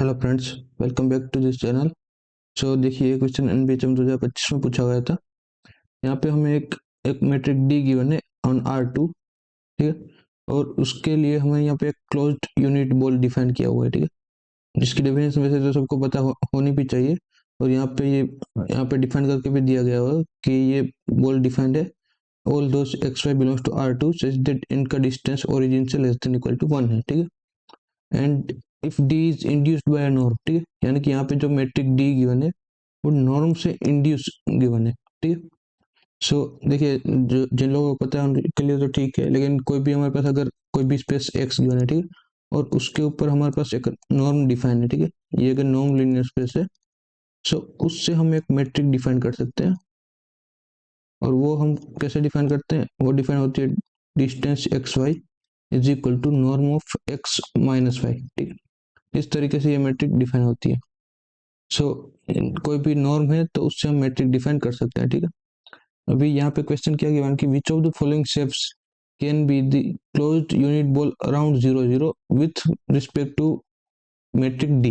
Hello friends, welcome back to this channel. So देखिए, question NBHM 2025 में पूछा गया था। यहाँ पे हमें एक मैट्रिक डी गिवन है ऑन R2, ठीक है। और उसके लिए हमें यहाँ पे एक क्लोज्ड यूनिट बॉल डिफाइन किया हुआ है, ठीक है, जिसकी डेफिनेशन वैसे तो सबको पता होनी भी चाहिए। और यहाँ पे डिफाइन करके भी दिया गया हुआ कि ये बॉल डिफाइंड है all those X Y belongs to R2 such that इनका डिस्टेंस ओरिजिन से लेस देन इक्वल टू 1 है, ठीक है। And if D is induced by norm, ठीक है, यानी कि यहाँ पे जो मैट्रिक डी गिवन है वो नॉर्म से इंड्यूस गिवन है, ठीक है। सो देखिए, जो जिन लोगों को पता है उनके लिए तो ठीक है, लेकिन कोई भी हमारे पास अगर कोई भी स्पेस एक्स गिवन है, ठीक है, और उसके ऊपर हमारे पास एक नॉर्म डिफाइन है, ठीक है, ये अगर नॉर्म लीनियर स्पेस है, सो उससे हम एक मैट्रिक डिफाइन कर सकते हैं। और वो हम कैसे डिफाइन करते हैं? वो डिफाइन होती है distance X Y is equal to norm of X minus Y, ठीक है। इस तरीके से ये मैट्रिक डिफाइन होती है। सो कोई भी नॉर्म है तो उससे हम मैट्रिक डिफाइन कर सकते हैं, ठीक है। अभी यहाँ पे क्वेश्चन क्या गिवन कि which of the following shapes can be the closed unit ball around 0 0 with respect to metric D,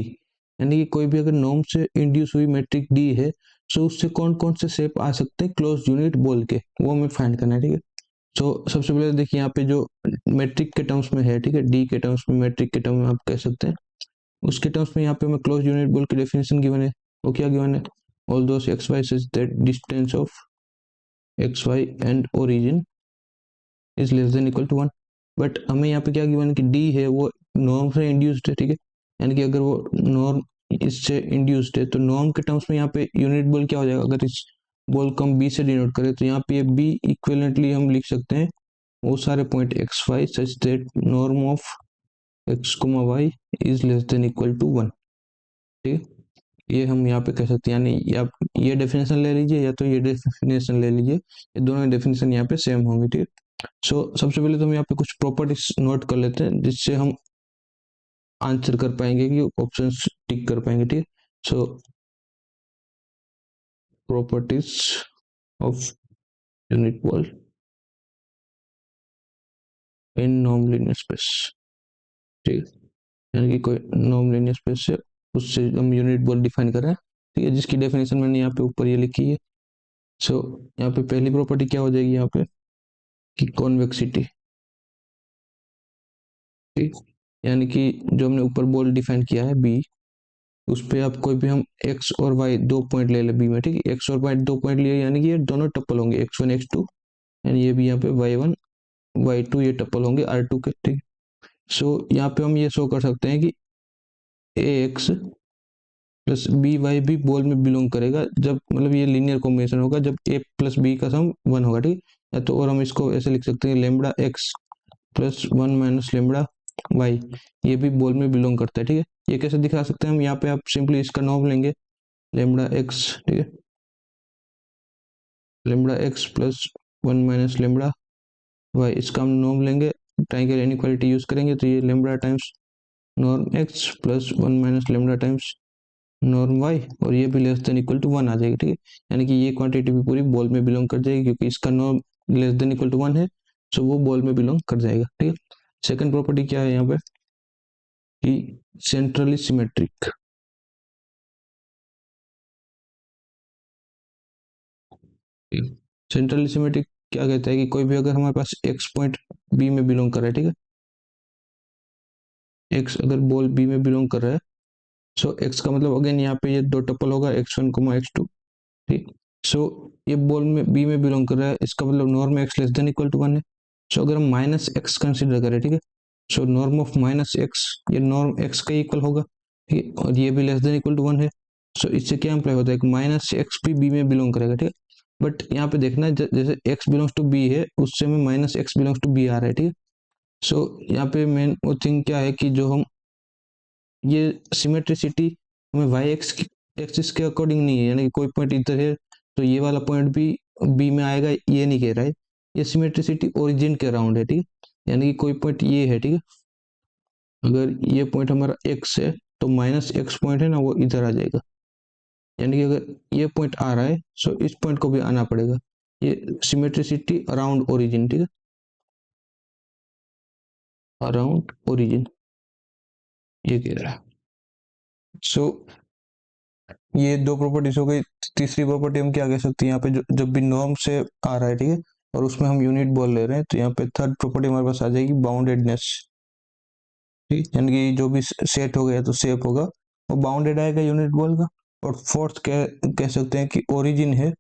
यानी कि कोई भी अगर नॉर्म से इंड्यूस हुई मैट्रिक डी है, सो उससे कौन कौन से शेप आ सकते हैं क्लोज्ड यूनिट बॉल के, वो हमें फाइंड करना है, ठीक है। सो सबसे पहले देखिए, यहाँ पे जो मैट्रिक के टर्म्स में है, ठीक है, डी के टर्म्स में, मैट्रिक के टर्म में आप कह सकते हैं, उसके टर्म्स में यहाँ पे हमें क्लोज यूनिट बॉल की डेफिनेशन गिवन है। वो क्या गिवन है? All those X Y such that distance of X Y and origin is less than equal to 1। But हमें यहाँ पे क्या गिवन है कि डी है वो नॉर्म से इंड्यूस्ड है, ठीक है, यानी कि अगर वो नॉर्म इससे इंड्यूस्ड है तो नॉर्म के टर्म्स में यहाँ पे यूनिट बॉल क्या हो जाएगा? अगर इस बॉल को हम बी से डिनोट करें तो यहाँ पे बी इक्विवेलेंटली हम लिख सकते हैं वो सारे point X Y such that norm of X comma Y is less than equal to 1, ठीक है। ये हम यहाँ पे कह सकते हैं, यानी आप ये डेफिनेशन ले लीजिए या तो ये डेफिनेशन ले लीजिए, ये दोनों डेफिनेशन यहाँ पे सेम होंगे, ठीक है। सो सबसे पहले तो हम यहाँ पे कुछ प्रॉपर्टीज नोट कर लेते हैं जिससे हम आंसर कर पाएंगे कि ऑप्शन टिक कर पाएंगे, ठीक है। So properties of unit ball in non linear space, ठीक है, यानी कि कोई नॉन लीनियर स्पेस है उससे हम यूनिट बॉल डिफाइन कर रहे हैं, ठीक है, जिसकी डेफिनेशन मैंने यहाँ पे ऊपर ये लिखी है। सो यहाँ पे पहली प्रॉपर्टी क्या हो जाएगी यहाँ पे कि कॉन्वेक्सिटी, ठीक, यानी कि जो हमने ऊपर बॉल डिफाइन किया है बी, उस पे आप कोई भी हम एक्स और वाई दो पॉइंट ले ले बी में, ठीक है, एक्स और वाई दो पॉइंट लिए, यानी कि ये दोनों टप्पल होंगे x1 x2, यानी ये भी यहाँ पे y1 y2 ये टप्पल होंगे R2 के, ठीक। सो यहाँ पे हम ये शो कर सकते हैं कि ax प्लस बी वाई भी बॉल में बिलोंग करेगा जब, मतलब ये लीनियर कॉम्बिनेशन होगा जब a प्लस बी का सम 1 होगा, ठीक। या तो और हम इसको ऐसे लिख सकते हैं lambda X plus 1 minus lambda Y, ये भी बॉल में बिलोंग करता है, ठीक है। ये कैसे दिखा सकते हैं हम? यहाँ पे आप सिंपली इसका नॉर्म लेंगे लेमड़ा एक्स, ठीक है, lambda X plus 1 minus lambda Y, इसका हम नॉर्म लेंगे, ट्राइंगल इनइक्वालिटी यूज करेंगे तो ये lambda times norm X plus 1 minus lambda times norm Y, और ये भी लेस देन इक्वल टू 1 आ जाएगी, ठीक है, यानी कि ये क्वांटिटी भी पूरी बॉल में बिलोंग कर जाएगी क्योंकि इसका norm less than equal to 1 है, सो वो बॉल में बिलोंग कर जाएगा, ठीक है। सेकंड प्रॉपर्टी क्या है यहाँ पे कि सेंट्रली सिमेट्रिक, सेंट्रली सिमेट्रिक क्या कहता है कि कोई भी अगर हमारे पास एक्स पॉइंट बी में बिलोंग कर रहा है, ठीक है, एक्स अगर बॉल बी में बिलोंग कर रहा है, सो एक्स का मतलब अगेन यहाँ पे ये दो टप्पल होगा x1 x2, ठीक। सो ये बॉल में बी में बिलोंग कर रहा है, इसका मतलब norm X less than equal to 1 है। सो अगर हम माइनस एक्स कंसिडर करें, ठीक है, सो नॉर्म ऑफ माइनस एक्स ये नॉर्म एक्स का इक्वल होगा, ठीक है, और ये भी लेस देन इक्वल टू 1 है। सो इससे क्या अप्लाई होता है कि माइनस एक्स भी बी में बिलोंग करेगा, ठीक है। बट यहाँ पे देखना है जैसे एक्स बिलोंग्स टू बी है उससे में minus x belongs to B आ रहा है, ठीक है। सो यहाँ पे मेन वो थिंग क्या है कि जो हम ये सिमेट्रिसिटी हमें वाई एक्सिस के अकॉर्डिंग नहीं है, यानी कि कोई पॉइंट इधर है तो ये वाला पॉइंट भी बी में आएगा, ये नहीं कह रहा है। ये सिमेट्रिसिटी ओरिजिन के अराउंड है, ठीक है, यानी कि कोई पॉइंट ये है, ठीक है, अगर ये पॉइंट हमारा एक्स है तो माइनस एक्स पॉइंट है ना वो इधर आ जाएगा, यानी कि अगर ये पॉइंट आ रहा है सो इस पॉइंट को भी आना पड़ेगा। ये सिमेट्रिसिटी अराउंड ओरिजिन, ठीक है, अराउंड ओरिजिन ये कह रहा है। सो ये दो प्रॉपर्टीज हो गई। तीसरी प्रॉपर्टी हम क्या कह सकते हैं, यहाँ पे जब भी नॉर्म से आ रहा है, ठीक है, और उसमें हम यूनिट बोल ले रहे हैं, तो यहाँ पे थर्ड प्रॉपर्टी हमारे पास आ जाएगी बाउंडेडनेस। ठीक, यानी कि जो भी सेट हो गया तो सेप होगा, वो बाउंडेड आएगा यूनिट बॉल का। और फोर्थ कह सकते हैं कि ओरिजिन है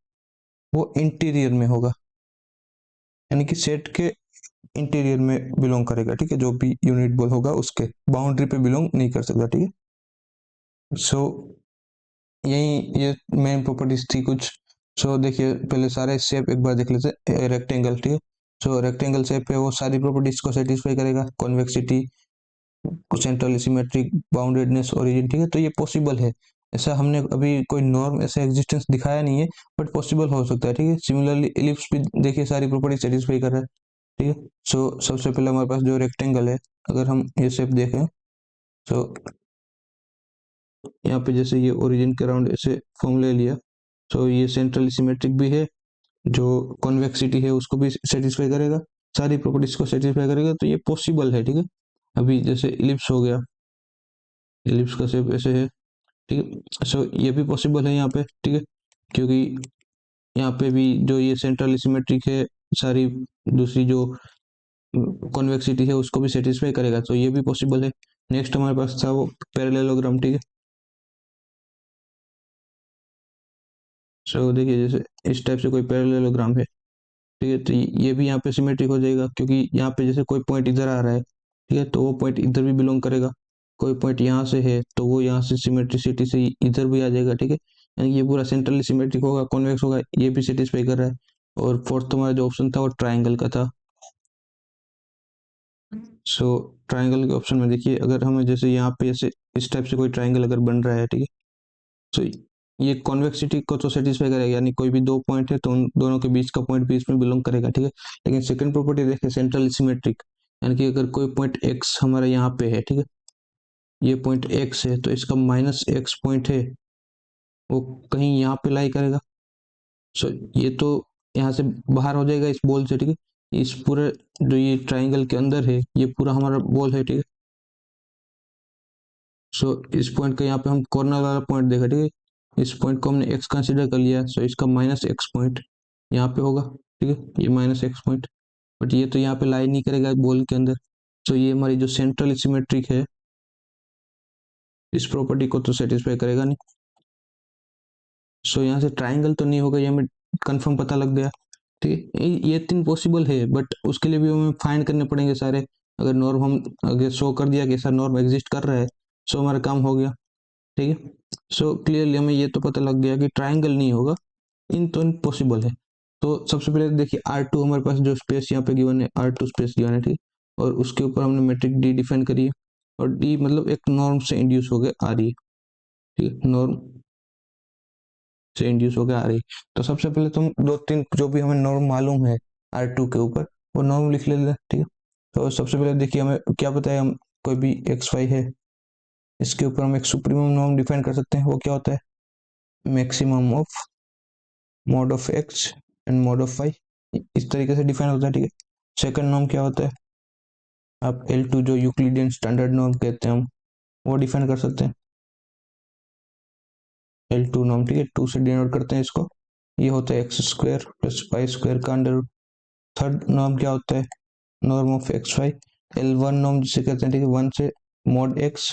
वो इंटीरियर में होगा, यानी कि सेट के इंटीरियर में बिलोंग करेगा। ठीक है, जो भी यूनिट बॉल होगा उसके बाउंड्री पे बिलोंग नहीं कर सकता। ठीक है, सो यही ये मेन प्रॉपर्टीज थी कुछ। सो देखिए पहले सारे शेप एक बार देख लेते। रेक्टेंगल, ठीक है, सो रेक्टेंगल शेप है वो सारी प्रॉपर्टीज को सेटिस्फाई करेगा, convexity, central symmetric, boundedness, origin. ठीक है, तो ये पॉसिबल है। ऐसा हमने अभी कोई नॉर्म ऐसा एग्जिस्टेंस दिखाया नहीं है, बट पॉसिबल हो सकता है। ठीक है, सिमिलरली एलिप्स भी देखिए सारी प्रॉपर्टी सेटिस्फाई कर रहा है। ठीक है, सो सबसे पहले हमारे पास जो रेक्टेंगल है, अगर हम ये शेप देखें, सो यहाँ पे जैसे ये ओरिजिन के अराउंड ऐसे फॉर्म ले लिया, सो ये सेंट्रल सिमेट्रिक भी है, जो कॉन्वेक्सिटी है उसको भी सेटिस्फाई करेगा, सारी प्रॉपर्टीज को सेटिस्फाई करेगा, तो ये पॉसिबल है। ठीक है, अभी जैसे इलिप्स हो गया, इलिप्स का शेप ऐसे है। ठीक है, सो ये भी पॉसिबल है यहाँ पे। ठीक है, क्योंकि यहाँ पे भी जो ये सेंट्रल सिमेट्रिक है, सारी दूसरी जो कॉन्वेक्सिटी है उसको भी सेटिस्फाई करेगा, तो ये भी पॉसिबल है। नेक्स्ट हमारे पास था वो पैरेललोग्राम। ठीक है, सो देखिए जैसे इस टाइप से कोई पैरेललोग्राम है, ठीक है, तो ये भी यहाँ पे सिमेट्रिक हो जाएगा, क्योंकि यहाँ पे जैसे कोई पॉइंट इधर आ रहा है, ठीक है, तो वो पॉइंट इधर भी बिलोंग करेगा। कोई पॉइंट यहाँ से है तो वो यहाँ से सिमेट्रिसिटी से इधर भी आ जाएगा। ठीक है, यानी ये पूरा सेंट्रली सिमेट्रिक होगा, कॉन्वेक्स होगा, ये भी सेटिस्फाई कर रहा है। और फोर्थ हमारा जो ऑप्शन था वो ट्राइंगल का था। सो ट्राइंगल के ऑप्शन में देखिए, अगर हमें जैसे यहाँ पे ऐसे इस टाइप से कोई ट्राइंगल अगर बन रहा है, ठीक है, सो ये कॉन्वेक्सिटी को तो सेटिस्फाई करेगा, यानी कोई भी दो पॉइंट है तो उन दोनों के बीच का पॉइंट भी इसमें बिलोंग करेगा। ठीक है, लेकिन सेकंड प्रॉपर्टी देखिए सेंट्रल सिमेट्रिक, यानी कि अगर कोई पॉइंट एक्स हमारा यहाँ पे है, ठीक है, ये पॉइंट एक्स है, तो इसका माइनस एक्स पॉइंट है वो कहीं यहाँ पे लाई करेगा। सो ये तो यहाँ से बाहर हो जाएगा इस बॉल से। ठीक है, इस पूरे जो ये ट्राइंगल के अंदर है ये पूरा हमारा बॉल है। ठीक है, सो इस पॉइंट का यहाँ पे हम कॉर्नर वाला पॉइंट देखा, ठीक है, इस पॉइंट को हमने एक्स कंसिडर कर लिया, सो इसका माइनस एक्स पॉइंट यहाँ पे होगा। ठीक है, ये माइनस एक्स पॉइंट, बट ये तो यहाँ पे लाई नहीं करेगा बॉल के अंदर, सो ये हमारी जो सेंट्रल सिमेट्रिक है इस प्रॉपर्टी को तो सेटिस्फाई करेगा नहीं। सो यहाँ से ट्राइंगल तो नहीं होगा, ये हमें कंफर्म पता लग गया। ठीक है, ये तीन पॉसिबल है, बट उसके लिए भी हमें फाइंड करने पड़ेंगे सारे। अगर नॉर्म हम अगर शो कर दिया कि ऐसा नॉर्म एग्जिस्ट कर रहा है, सो हमारा काम हो गया। ठीक है, सो क्लियरली हमें ये तो पता लग गया कि ट्राइंगल नहीं होगा, इन तो इम्पॉसिबल है। तो सबसे पहले देखिए R2 हमारे पास जो स्पेस यहाँ पे गिवन है, R2 स्पेस गिवन है, ठीक, और उसके ऊपर हमने मैट्रिक डी डिफाइन करी है, और डी मतलब एक नॉर्म से इंड्यूस हो गया आ रही है। ठीक है, नॉर्म से इंड्यूस हो गया आ रही है। तो सबसे पहले तुम दो तीन जो भी हमें नॉर्म मालूम है R2 के ऊपर, वो नॉर्म लिख लेते हैं। ठीक है, तो सबसे पहले देखिए हमें क्या पता है, हम कोई भी XY है, इसके ऊपर हम एक सुप्रीमम नॉर्म डिफाइन कर सकते हैं। वो क्या होता है, maximum of mod of X and mod of Y, इस तरीके से डिफाइन होता है। ठीक है, सेकंड नॉर्म क्या होता है, आप L2 जो यूक्लिडियन स्टैंडर्ड नॉर्म कहते हैं हम, वो डिफाइन कर सकते हैं, L2 नॉर्म। ठीक है, 2 से डिनोट करते हैं इसको, ये होता है X square plus Y square का अंडर। थर्ड नॉर्म क्या होता है, norm of X Y, L1 norm जिसे कहते हैं, ठीक है, 1 से mod X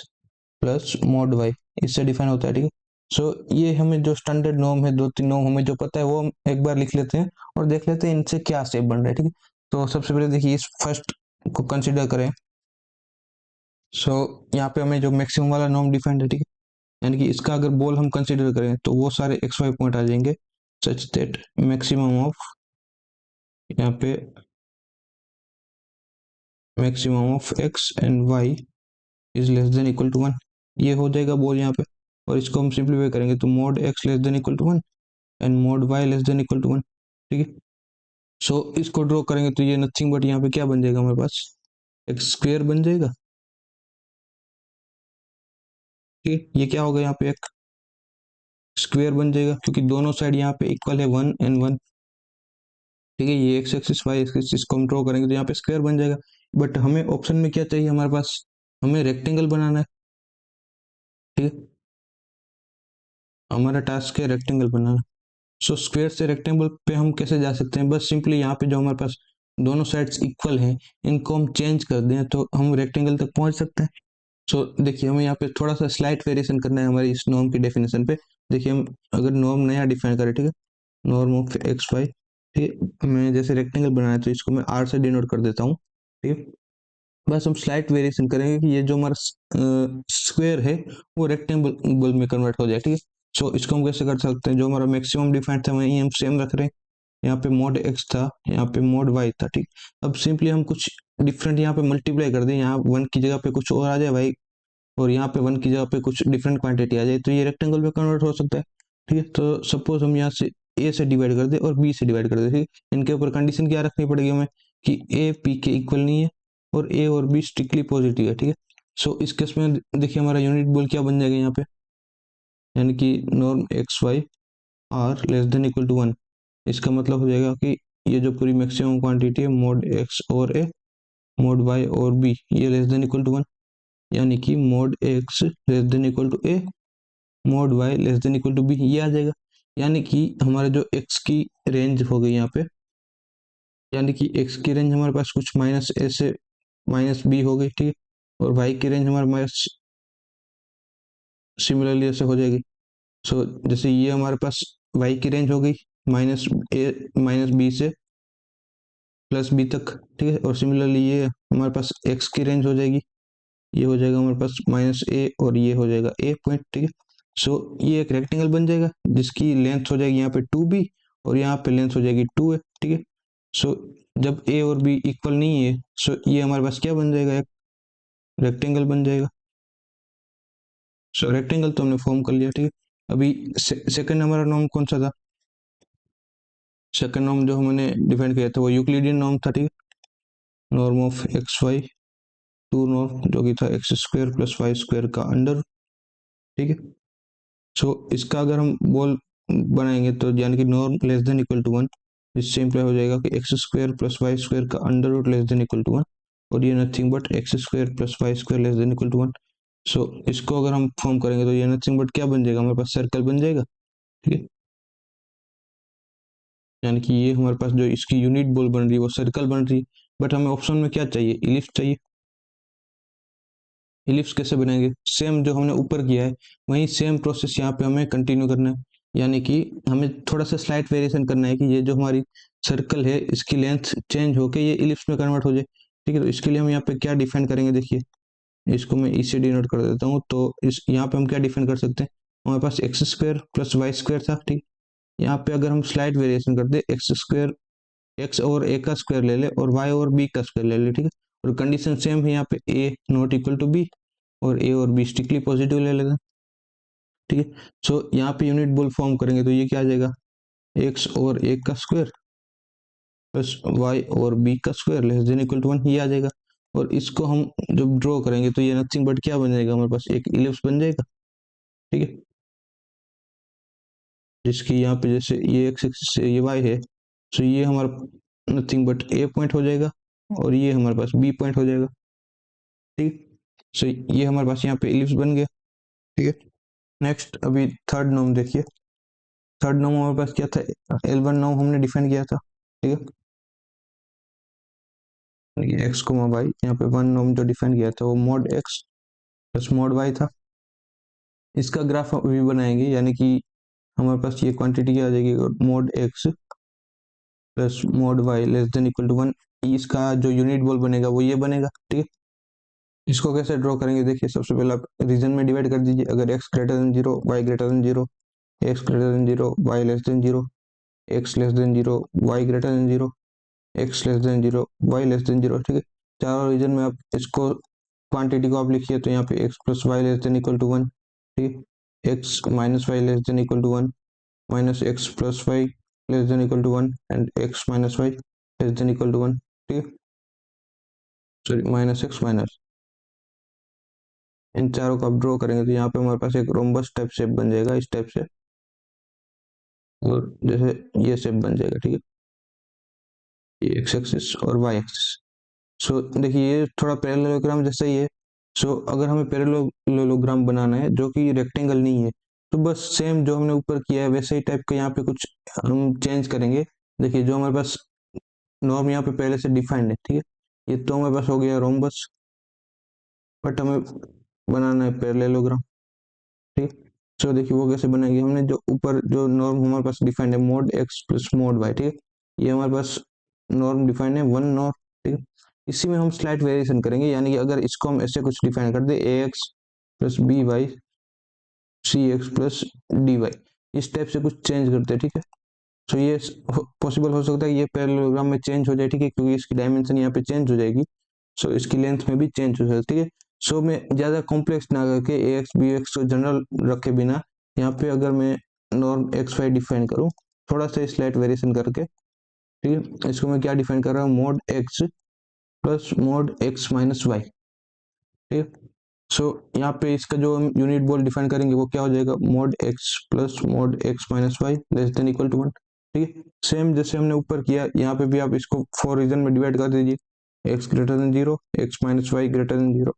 plus mod Y, इससे डिफाइन होता है। ठीक है, सो ये हमें जो स्टैंडर्ड नॉर्म है, दो तीन नॉर्म हमें जो पता है वो हम एक बार लिख लेते हैं और देख लेते हैं इनसे क्या शेप बन रहा है। ठीक है, तो सबसे पहले देखिए इस फर्स्ट को कंसिडर करें। सो यहाँ पे हमें जो मैक्सिमम वाला नॉर्म डिफाइंड है, ठीक है, यानी कि इसका अगर बॉल हम कंसिडर करें तो वो सारे एक्स वाई पॉइंट आ जाएंगे, सच दैट मैक्सिमम ऑफ, यहाँ पे maximum of X and Y is less than equal to 1, ये हो जाएगा बॉल यहाँ पे। और इसको हम सिंप्लीफाई करेंगे तो mod X less than equal to 1 and mod Y less than equal to 1। ठीक है, सो इसको ड्रॉ करेंगे तो ये नथिंग बट यहाँ पे क्या बन जाएगा हमारे पास, एक स्क्वायर बन जाएगा। ठीक है, ये क्या होगा, यहाँ पे एक स्क्वायर बन जाएगा, क्योंकि दोनों साइड यहाँ पे इक्वल है 1 एंड 1। ठीक है, ये एक्स एक्सिस वाई एक्सिस को हम ड्रॉ करेंगे तो यहाँ पे स्क्वायर बन जाएगा। बट हमें ऑप्शन में क्या चाहिए हमारे पास, हमें रेक्टेंगल बनाना है। ठीक है, हमारा टास्क है रेक्टेंगल बनाना। सो स्क्वायर से रेक्टेंगल पे हम कैसे जा सकते हैं, बस सिंपली यहाँ पे जो हमारे पास दोनों साइड्स इक्वल हैं इनको हम चेंज कर दें तो हम रेक्टेंगल तक पहुंच सकते हैं। सो देखिए हमें यहाँ पे थोड़ा सा स्लाइट वेरिएशन करना है हमारी इस नॉर्म की डेफिनेशन पे। देखिए हम अगर नॉर्म नया डिफाइन करें, ठीक है, नॉर्म ऑफ एक्स वाई, ठीक है, हमें जैसे रेक्टेंगल बनाना है तो इसको मैं आर से डिनोट कर देता हूँ, ठीक है। बस हम स्लाइट वेरिएशन करेंगे कि ये जो हमारा स्क्वायर है वो रेक्टेंगल में कन्वर्ट हो जाए, ठीक है। सो इसको हम कैसे कर सकते हैं, जो हमारा मैक्सिमम डिफाइंड था वही हम सेम रख रहे हैं। यहाँ पे मोड एक्स था, यहाँ पे मोड वाई था, ठीक। अब सिंपली हम कुछ डिफरेंट यहाँ पे मल्टीप्लाई कर दें, यहाँ वन की जगह पे कुछ और आ जाए वाई, और यहाँ पे वन की जगह पे कुछ डिफरेंट क्वांटिटी आ जाए तो ये रेक्टेंगल में कन्वर्ट हो सकता है, ठीक है। तो सपोज हम यहाँ से ए से डिवाइड कर दे और बी से डिवाइड कर दे, ठीक है। इनके ऊपर कंडीशन क्या रखनी पड़ेगी हमें कि ए पी के इक्वल नहीं है और ए और बी स्ट्रिक्टली पॉजिटिव है, ठीक है। सो इस केस में देखिए हमारा यूनिट बोल क्या बन जाएगा यहाँ पे, यानी कि norm X Y are less than equal to 1। इसका मतलब हो जाएगा कि ये जो पूरी मैक्सिमम क्वांटिटी है मोड एक्स और ए, मोड वाई और बी, ये लेस देन इक्वल टू 1, यानी कि mod X less than equal to A, mod Y less than equal to B, ये आ जाएगा। यानी कि हमारे जो एक्स की रेंज हो गई यहाँ पे, यानी कि एक्स की रेंज हमारे पास कुछ माइनस ए से माइनस बी हो गई, ठीक है, और वाई की रेंज हमारे पास सिमिलरली ऐसे हो जाएगी। सो जैसे ये हमारे पास वाई की रेंज हो गई माइनस ए माइनस बी से प्लस बी तक, ठीक है, और सिमिलरली ये हमारे पास एक्स की रेंज हो जाएगी, ये हो जाएगा हमारे पास माइनस ए और ये हो जाएगा ए पॉइंट, ठीक है। सो ये एक रेक्टेंगल बन जाएगा जिसकी लेंथ हो जाएगी यहाँ पे 2b और यहाँ पे लेंथ हो जाएगी 2 है, ठीक है। सो जब ए और बी इक्वल नहीं है, सो ये हमारे पास क्या बन जाएगा, एक रेक्टेंगल बन जाएगा। सो रेक्टेंगल तो हमने फॉर्म कर लिया, ठीक है। अभी सेकंड हमारा नॉर्म कौन सा था, सेकंड नॉर्म जो हमने डिफाइन किया था वो यूक्लिडियन नॉर्म था, ठीक है, norm of X Y two norm जो कि था X square plus Y square का अंडर, ठीक है। सो इसका अगर हम बोल बनाएंगे तो यानी कि norm less than equal to 1, इससे इम्प्लाई हो जाएगा कि x square plus Y square का under root less than equal to 1, और ये nothing but x square plus Y square less than equal to 1। So इसको अगर हम फॉर्म करेंगे तो ये नथिंग बट क्या बन जाएगा, हमारे पास सर्कल बन जाएगा, ठीक है। यानी कि ये हमारे पास जो इसकी यूनिट बोल बन रही है वो सर्कल बन रही है, बट हमें ऑप्शन में क्या चाहिए, इलिप्स चाहिए। इलिप्स कैसे बनाएंगे, सेम जो हमने ऊपर किया है वही सेम प्रोसेस यहाँ पे हमें कंटिन्यू करना है। यानी कि हमें थोड़ा सा स्लाइट वेरिएशन करना है कि ये जो हमारी सर्कल है इसकी लेंथ चेंज होके ये इलिप्स में कन्वर्ट हो जाए, ठीक है। तो इसके लिए हम यहाँ पे क्या डिफाइन करेंगे, देखिए इसको मैं इसे डिनोट कर देता हूँ। तो इस यहाँ पे हम क्या डिफाइन कर सकते हैं, हमारे पास x square plus Y square था, ठीक। यहाँ पे अगर हम स्लाइट वेरिएशन कर दे, एक्स स्क्वायर एक्स और ए का स्क्वायर ले ले और वाई और बी का स्क्वायर ले ले, ठीक है। और कंडीशन सेम है यहाँ पे ए नॉट इक्वल टू बी और ए और बी स्ट्रिक्टली पॉजिटिव ले लेते हैं, ठीक है। सो यहाँ पे यूनिट बोल फॉर्म करेंगे तो ये क्या आ जाएगा, एक्स और ए का स्क्वायर प्लस वाई और बी का square less than equal to 1, ये आ जाएगा। और इसको हम जब ड्रॉ करेंगे तो ये नथिंग बट क्या बन जाएगा, हमारे पास एक इलिप्स बन जाएगा, ठीक है। जिसकी यहाँ पे जैसे ये एक्स एक्सिस से ये वाई है, सो ये हमारा नथिंग बट ए पॉइंट हो जाएगा और ये हमारे पास बी पॉइंट हो जाएगा, ठीक। सो ये हमारे पास यहाँ पे इलिप्स बन गया, ठीक है। नेक्स्ट अभी थर्ड नॉर्म देखिए, थर्ड नॉर्म हमारे पास क्या था, L1 नॉर्म हमने डिफाइन किया था, ठीक है, एक्स को वाई, यहाँ पे वन नॉर्म जो डिफाइन किया था वो mod X plus mod Y था। इसका ग्राफ अभी बनाएंगे, यानी कि हमारे पास ये क्वांटिटी क्या आ जाएगी, mod X plus mod Y less than equal to 1, इसका जो यूनिट बॉल बनेगा वो ये बनेगा, ठीक है। इसको कैसे ड्रॉ करेंगे, देखिए सबसे पहले आप रीजन में डिवाइड कर दीजिए, अगर X greater than zero Y greater than zero, X greater than zero Y less than zero, X less than zero Y greater than zero, X less than zero Y less than zero, ठीक है। चारों reason में आप इसको quantity को आप लिखिए तो यहाँ पे X plus Y less than equal to 1, ठीक है, X minus Y less than equal to 1, minus X plus Y less than equal to 1 and X minus Y less than equal to 1, ठीक है, सॉरी माइनस एक्स माइनस, इन चारों को आप draw करेंगे तो यहाँ पे हमारे पास एक रोम्बस टाइप शेप बन जाएगा इस टाइप से, और जैसे ये शेप बन जाएगा, ठीक है, ये एक्स एक्सिस और वाई एक्सिस। सो देखिए ये थोड़ा पैरेललोग्राम जैसा ही है। सो अगर हमें पैरेललोग्राम बनाना है जो कि रेक्टेंगल नहीं है, तो बस सेम जो हमने ऊपर किया है वैसे ही टाइप का यहाँ पे कुछ हम चेंज करेंगे। देखिए जो हमारे पास नॉर्म यहाँ पे पहले से डिफाइंड है, ठीक है, ये तो हमारे पास हो गया रोम्बस, बट हमें बनाना है पैरेललोग्राम, ठीक है। सो देखिए वो कैसे बनाएंगे, हमने जो ऊपर जो नॉर्म हमारे पास डिफाइंड है mod X plus mod Y, ठीक है, ये हमारे पास नॉर्म डिफाइंड है वन नॉर्म, ठीक है। इसी में हम स्लाइट वेरिएशन करेंगे, यानी कि अगर इसको हम ऐसे कुछ डिफाइन कर दे a x plus b y c x plus d y, इस टाइप से कुछ चेंज करते हैं, ठीक है। सो ये पॉसिबल हो सकता है ये पैरेललोग्राम में चेंज हो जाए, ठीक है, क्योंकि इसकी डायमेंशन यहाँ पे चेंज हो जाएगी, सो इसकी लेंथ में भी चेंज हो जाए, ठीक है। सो मैं ज़्यादा कॉम्प्लेक्स ना करके ए एक्स बी एक्स को जनरल रखे बिना यहाँ पे अगर मैं नॉर्म एक्स वाई डिफाइन करूँ थोड़ा सा स्लाइट वेरिएशन करके, ठीक है, इसको मैं क्या डिफाइन कर रहा हूँ mod X plus mod X minus Y, ठीक है। सो यहाँ पे इसका जो हम यूनिट बॉल डिफाइन करेंगे वो क्या हो जाएगा mod X plus mod X minus Y less than equal to one, ठीक है। सेम जैसे हमने ऊपर किया यहाँ पे भी आप इसको 4 रीजन में डिवाइड कर दीजिए, X greater than zero, X minus Y greater than zero,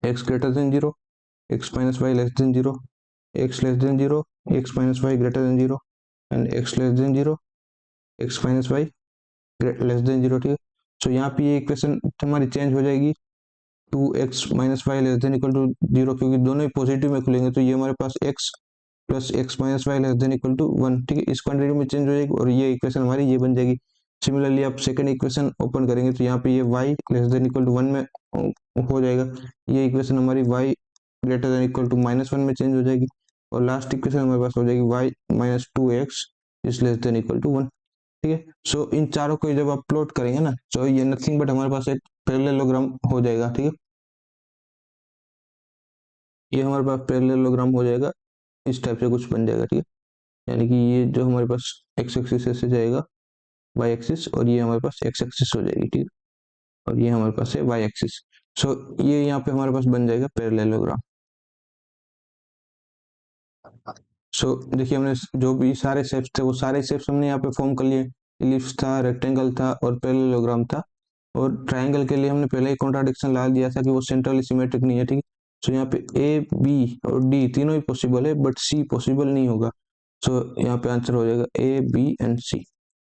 X greater than zero, X minus Y less than zero, X less than zero, X minus Y greater than zero, and X less than zero, X minus Y less than zero, ठीक है। सो यहाँ पे ये equation हमारी change हो जाएगी 2x minus Y less than equal to zero, क्योंकि दोनों ही पॉजिटिव में खुलेंगे, तो ये हमारे पास x plus X minus Y less than equal to one, ठीक है, इस क्वांटिटी में चेंज हो जाएगी और ये इक्वेशन हमारी ये बन जाएगी। सिमिलरली आप सेकंड इक्वेशन ओपन करेंगे तो यहाँ पे ये y less than equal to one में हो जाएगा, ये इक्वेशन हमारी y greater than equal to minus one में चेंज हो जाएगी, और लास्ट इक्वेशन हमारे पास हो जाएगी y minus two X is less than equal to one, ठीक है। सो इन चारों को जब आप प्लॉट करेंगे ना, सो ये नथिंग बट हमारे पास एक पैरेललोग्राम हो जाएगा, ठीक है, ये हमारे पास पैरेललोग्राम हो जाएगा, इस टाइप से कुछ बन जाएगा, ठीक है, यानी कि ये जो हमारे पास एक्स एक्सिस ऐसे जाएगा वाई एक्सिस, और ये हमारे पास एक्स एक्सिस हो जाएगी, ठीक है, और ये हमारे पास है वाई एक्सिस। सो ये यहाँ पे हमारे पास बन जाएगा पैरेललोग्राम। सो देखिए हमने जो भी सारे शेप्स थे वो सारे शेप्स हमने यहाँ पे फॉर्म कर लिए, इलिप्स था, रेक्टेंगल था और पैरेललोग्राम था, और ट्रायंगल के लिए हमने पहले ही कॉन्ट्राडिक्शन ला दिया था कि वो सेंट्रली सिमेट्रिक नहीं है, ठीक है। सो यहाँ पे ए बी और डी तीनों ही पॉसिबल है बट सी पॉसिबल नहीं होगा, सो यहाँ पे आंसर हो जाएगा ए बी एंड सी,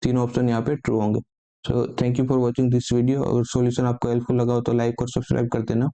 तीनों ऑप्शन यहाँ पे ट्रू होंगे। So thank you for watching this video, अगर सॉल्यूशन आपको हेल्पफुल लगा हो तो लाइक और सब्सक्राइब कर देना।